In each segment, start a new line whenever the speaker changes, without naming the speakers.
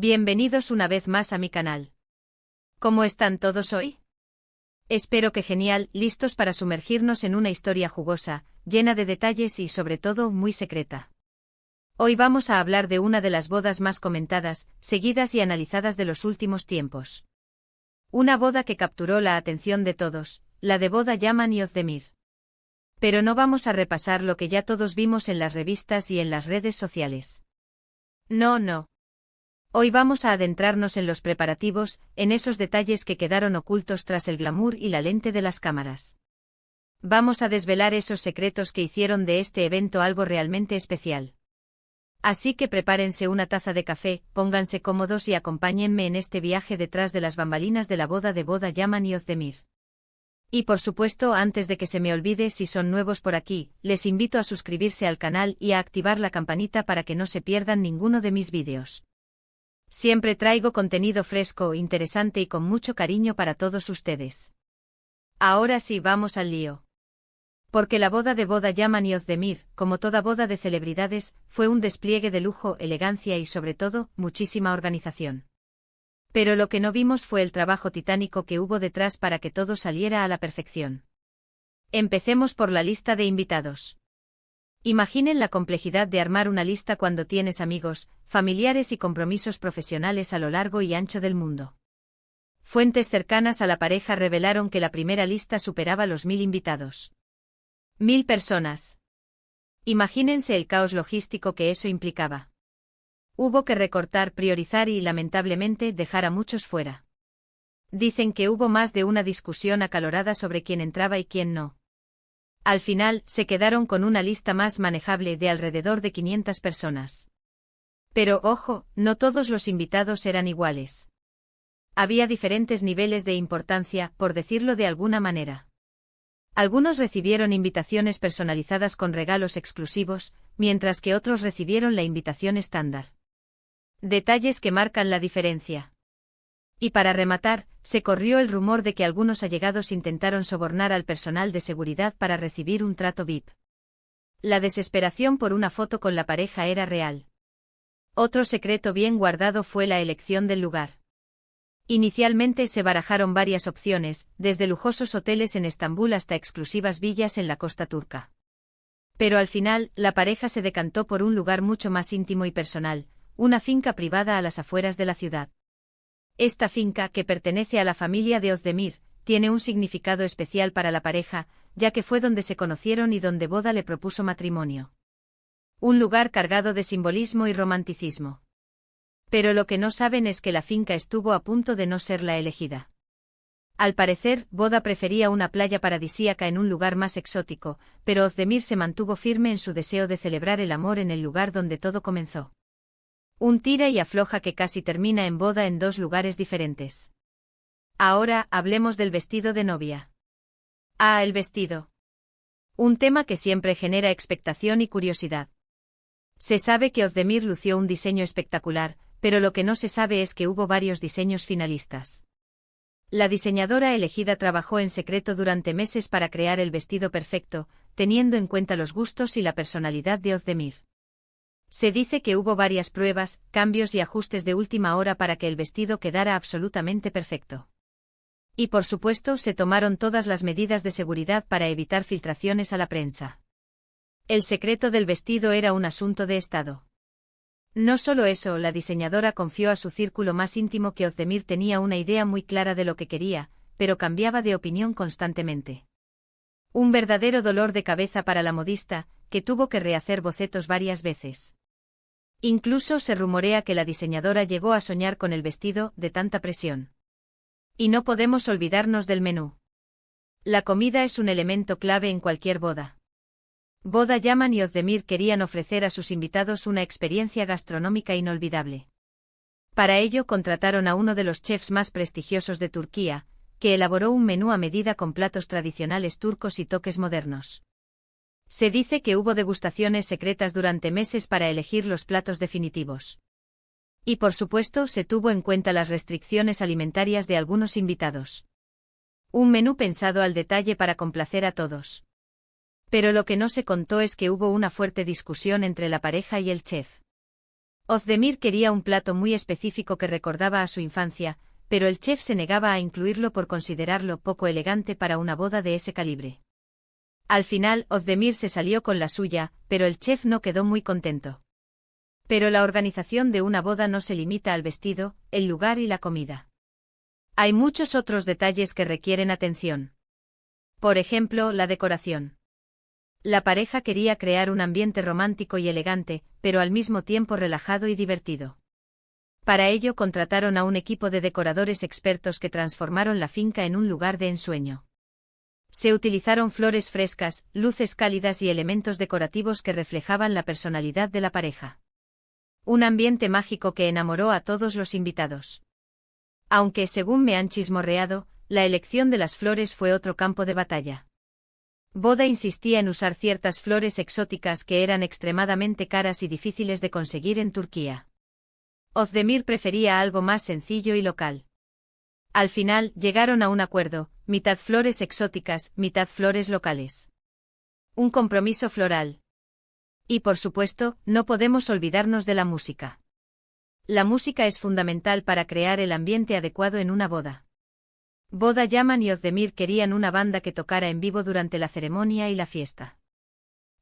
Bienvenidos una vez más a mi canal. ¿Cómo están todos hoy? Espero que genial, listos para sumergirnos en una historia jugosa, llena de detalles y sobre todo muy secreta. Hoy vamos a hablar de una de las bodas más comentadas, seguidas y analizadas de los últimos tiempos. Una boda que capturó la atención de todos, la de boda Yaman y Özdemir. Pero no vamos a repasar lo que ya todos vimos en las revistas y en las redes sociales. No. Hoy vamos a adentrarnos en los preparativos, en esos detalles que quedaron ocultos tras el glamour y la lente de las cámaras. Vamos a desvelar esos secretos que hicieron de este evento algo realmente especial. Así que prepárense una taza de café, pónganse cómodos y acompáñenme en este viaje detrás de las bambalinas de la boda de boda Yaman y Özdemir. Y por supuesto, antes de que se me olvide, si son nuevos por aquí, les invito a suscribirse al canal y a activar la campanita para que no se pierdan ninguno de mis vídeos. Siempre traigo contenido fresco, interesante y con mucho cariño para todos ustedes. Ahora sí, vamos al lío. Porque la boda de boda Yaman y Özdemir, como toda boda de celebridades, fue un despliegue de lujo, elegancia y sobre todo, muchísima organización. Pero lo que no vimos fue el trabajo titánico que hubo detrás para que todo saliera a la perfección. Empecemos por la lista de invitados. Imaginen la complejidad de armar una lista cuando tienes amigos, familiares y compromisos profesionales a lo largo y ancho del mundo. Fuentes cercanas a la pareja revelaron que la primera lista superaba los 1000 invitados. 1000 personas. Imagínense el caos logístico que eso implicaba. Hubo que recortar, priorizar y, lamentablemente, dejar a muchos fuera. Dicen que hubo más de una discusión acalorada sobre quién entraba y quién no. Al final, se quedaron con una lista más manejable de alrededor de 500 personas. Pero, ojo, no todos los invitados eran iguales. Había diferentes niveles de importancia, por decirlo de alguna manera. Algunos recibieron invitaciones personalizadas con regalos exclusivos, mientras que otros recibieron la invitación estándar. Detalles que marcan la diferencia. Y para rematar, se corrió el rumor de que algunos allegados intentaron sobornar al personal de seguridad para recibir un trato VIP. La desesperación por una foto con la pareja era real. Otro secreto bien guardado fue la elección del lugar. Inicialmente se barajaron varias opciones, desde lujosos hoteles en Estambul hasta exclusivas villas en la costa turca. Pero al final, la pareja se decantó por un lugar mucho más íntimo y personal, una finca privada a las afueras de la ciudad. Esta finca, que pertenece a la familia de Özdemir, tiene un significado especial para la pareja, ya que fue donde se conocieron y donde boda le propuso matrimonio. Un lugar cargado de simbolismo y romanticismo. Pero lo que no saben es que la finca estuvo a punto de no ser la elegida. Al parecer, boda prefería una playa paradisíaca en un lugar más exótico, pero Özdemir se mantuvo firme en su deseo de celebrar el amor en el lugar donde todo comenzó. Un tira y afloja que casi termina en boda en dos lugares diferentes. Ahora, hablemos del vestido de novia. El vestido. Un tema que siempre genera expectación y curiosidad. Se sabe que Özdemir lució un diseño espectacular, pero lo que no se sabe es que hubo varios diseños finalistas. La diseñadora elegida trabajó en secreto durante meses para crear el vestido perfecto, teniendo en cuenta los gustos y la personalidad de Özdemir. Se dice que hubo varias pruebas, cambios y ajustes de última hora para que el vestido quedara absolutamente perfecto. Y por supuesto se tomaron todas las medidas de seguridad para evitar filtraciones a la prensa. El secreto del vestido era un asunto de estado. No solo eso, la diseñadora confió a su círculo más íntimo que Özdemir tenía una idea muy clara de lo que quería, pero cambiaba de opinión constantemente. Un verdadero dolor de cabeza para la modista, que tuvo que rehacer bocetos varias veces. Incluso se rumorea que la diseñadora llegó a soñar con el vestido, de tanta presión. Y no podemos olvidarnos del menú. La comida es un elemento clave en cualquier boda. Boda Yaman y Özdemir querían ofrecer a sus invitados una experiencia gastronómica inolvidable. Para ello contrataron a uno de los chefs más prestigiosos de Turquía, que elaboró un menú a medida con platos tradicionales turcos y toques modernos. Se dice que hubo degustaciones secretas durante meses para elegir los platos definitivos. Y por supuesto se tuvo en cuenta las restricciones alimentarias de algunos invitados. Un menú pensado al detalle para complacer a todos. Pero lo que no se contó es que hubo una fuerte discusión entre la pareja y el chef. Özdemir quería un plato muy específico que recordaba a su infancia, pero el chef se negaba a incluirlo por considerarlo poco elegante para una boda de ese calibre. Al final, Özdemir se salió con la suya, pero el chef no quedó muy contento. Pero la organización de una boda no se limita al vestido, el lugar y la comida. Hay muchos otros detalles que requieren atención. Por ejemplo, la decoración. La pareja quería crear un ambiente romántico y elegante, pero al mismo tiempo relajado y divertido. Para ello contrataron a un equipo de decoradores expertos que transformaron la finca en un lugar de ensueño. Se utilizaron flores frescas, luces cálidas y elementos decorativos que reflejaban la personalidad de la pareja. Un ambiente mágico que enamoró a todos los invitados. Aunque, según me han chismorreado, la elección de las flores fue otro campo de batalla. Boda insistía en usar ciertas flores exóticas que eran extremadamente caras y difíciles de conseguir en Turquía. Özdemir prefería algo más sencillo y local. Al final, llegaron a un acuerdo, mitad flores exóticas, mitad flores locales. Un compromiso floral. Y por supuesto, no podemos olvidarnos de la música. La música es fundamental para crear el ambiente adecuado en una boda. Boda Yaman y Özdemir querían una banda que tocara en vivo durante la ceremonia y la fiesta.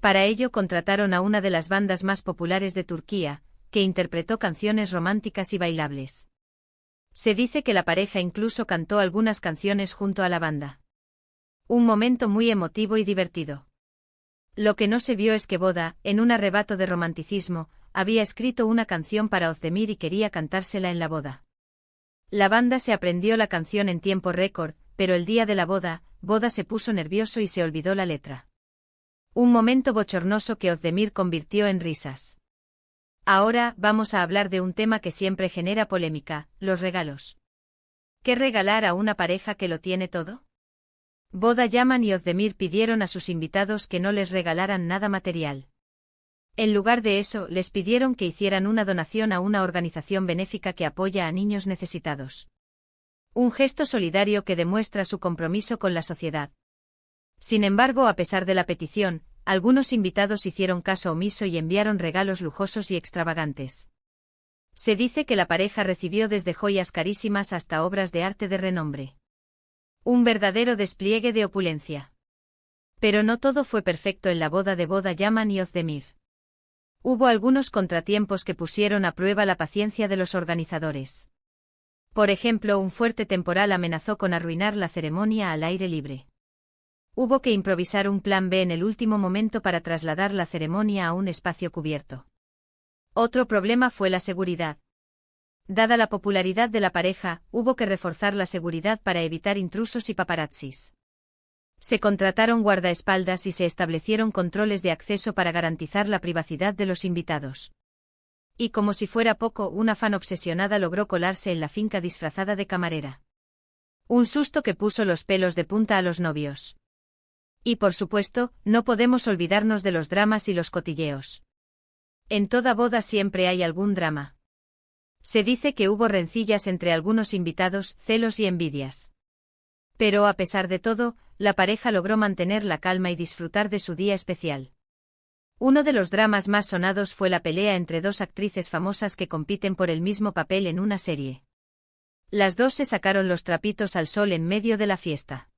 Para ello contrataron a una de las bandas más populares de Turquía, que interpretó canciones románticas y bailables. Se dice que la pareja incluso cantó algunas canciones junto a la banda. Un momento muy emotivo y divertido. Lo que no se vio es que Boda, en un arrebato de romanticismo, había escrito una canción para Özdemir y quería cantársela en la boda. La banda se aprendió la canción en tiempo récord, pero el día de la boda, Boda se puso nervioso y se olvidó la letra. Un momento bochornoso que Özdemir convirtió en risas. Ahora vamos a hablar de un tema que siempre genera polémica, los regalos. ¿Qué regalar a una pareja que lo tiene todo? Boda Yaman y Özdemir pidieron a sus invitados que no les regalaran nada material. En lugar de eso, les pidieron que hicieran una donación a una organización benéfica que apoya a niños necesitados. Un gesto solidario que demuestra su compromiso con la sociedad. Sin embargo, a pesar de la petición, algunos invitados hicieron caso omiso y enviaron regalos lujosos y extravagantes. Se dice que la pareja recibió desde joyas carísimas hasta obras de arte de renombre. Un verdadero despliegue de opulencia. Pero no todo fue perfecto en la boda de Boda Yaman y Özdemir. Hubo algunos contratiempos que pusieron a prueba la paciencia de los organizadores. Por ejemplo, un fuerte temporal amenazó con arruinar la ceremonia al aire libre. Hubo que improvisar un plan B en el último momento para trasladar la ceremonia a un espacio cubierto. Otro problema fue la seguridad. Dada la popularidad de la pareja, hubo que reforzar la seguridad para evitar intrusos y paparazzis. Se contrataron guardaespaldas y se establecieron controles de acceso para garantizar la privacidad de los invitados. Y como si fuera poco, una fan obsesionada logró colarse en la finca disfrazada de camarera. Un susto que puso los pelos de punta a los novios. Y por supuesto, no podemos olvidarnos de los dramas y los cotilleos. En toda boda siempre hay algún drama. Se dice que hubo rencillas entre algunos invitados, celos y envidias. Pero a pesar de todo, la pareja logró mantener la calma y disfrutar de su día especial. Uno de los dramas más sonados fue la pelea entre dos actrices famosas que compiten por el mismo papel en una serie. Las dos se sacaron los trapitos al sol en medio de la fiesta.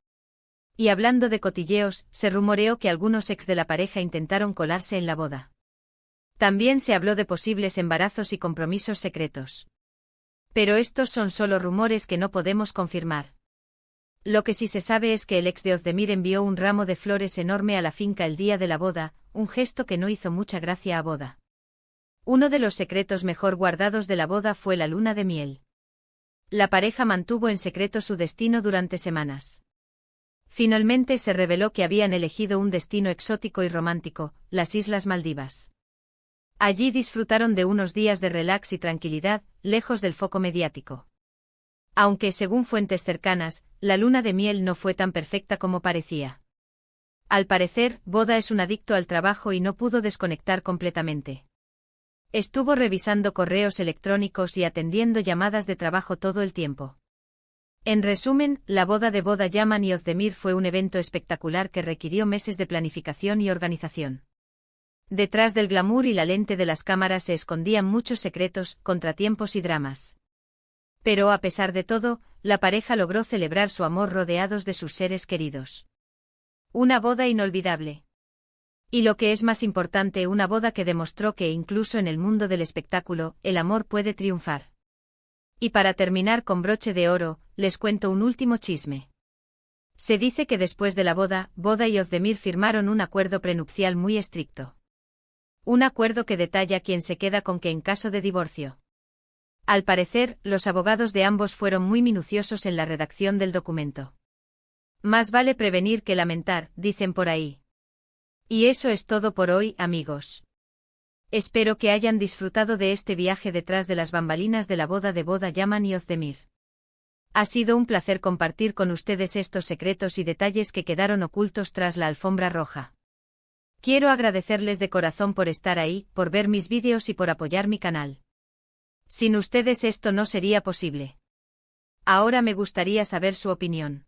Y hablando de cotilleos, se rumoreó que algunos ex de la pareja intentaron colarse en la boda. También se habló de posibles embarazos y compromisos secretos. Pero estos son solo rumores que no podemos confirmar. Lo que sí se sabe es que el ex de Özdemir envió un ramo de flores enorme a la finca el día de la boda, un gesto que no hizo mucha gracia a Boda. Uno de los secretos mejor guardados de la boda fue la luna de miel. La pareja mantuvo en secreto su destino durante semanas. Finalmente se reveló que habían elegido un destino exótico y romántico, las Islas Maldivas. Allí disfrutaron de unos días de relax y tranquilidad, lejos del foco mediático. Aunque, según fuentes cercanas, la luna de miel no fue tan perfecta como parecía. Al parecer, Boda es un adicto al trabajo y no pudo desconectar completamente. Estuvo revisando correos electrónicos y atendiendo llamadas de trabajo todo el tiempo. En resumen, la boda de Boda Yaman y Özdemir fue un evento espectacular que requirió meses de planificación y organización. Detrás del glamour y la lente de las cámaras se escondían muchos secretos, contratiempos y dramas. Pero a pesar de todo, la pareja logró celebrar su amor rodeados de sus seres queridos. Una boda inolvidable. Y lo que es más importante, una boda que demostró que incluso en el mundo del espectáculo, el amor puede triunfar. Y para terminar con broche de oro, les cuento un último chisme. Se dice que después de la boda, Boda y Özdemir firmaron un acuerdo prenupcial muy estricto. Un acuerdo que detalla quién se queda con qué en caso de divorcio. Al parecer, los abogados de ambos fueron muy minuciosos en la redacción del documento. Más vale prevenir que lamentar, dicen por ahí. Y eso es todo por hoy, amigos. Espero que hayan disfrutado de este viaje detrás de las bambalinas de la boda de Boda Yaman y Özdemir. Ha sido un placer compartir con ustedes estos secretos y detalles que quedaron ocultos tras la alfombra roja. Quiero agradecerles de corazón por estar ahí, por ver mis vídeos y por apoyar mi canal. Sin ustedes esto no sería posible. Ahora me gustaría saber su opinión.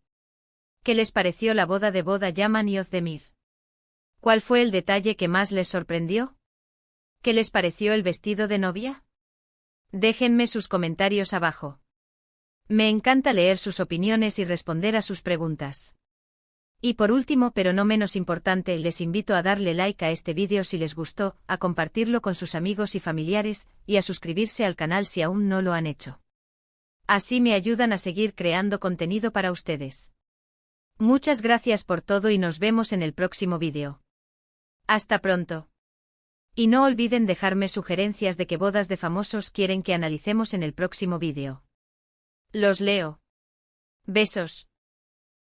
¿Qué les pareció la boda de Boda Yaman y Özdemir? ¿Cuál fue el detalle que más les sorprendió? ¿Qué les pareció el vestido de novia? Déjenme sus comentarios abajo. Me encanta leer sus opiniones y responder a sus preguntas. Y por último, pero no menos importante, les invito a darle like a este vídeo si les gustó, a compartirlo con sus amigos y familiares, y a suscribirse al canal si aún no lo han hecho. Así me ayudan a seguir creando contenido para ustedes. Muchas gracias por todo y nos vemos en el próximo vídeo. Hasta pronto. Y no olviden dejarme sugerencias de qué bodas de famosos quieren que analicemos en el próximo vídeo. Los leo. Besos.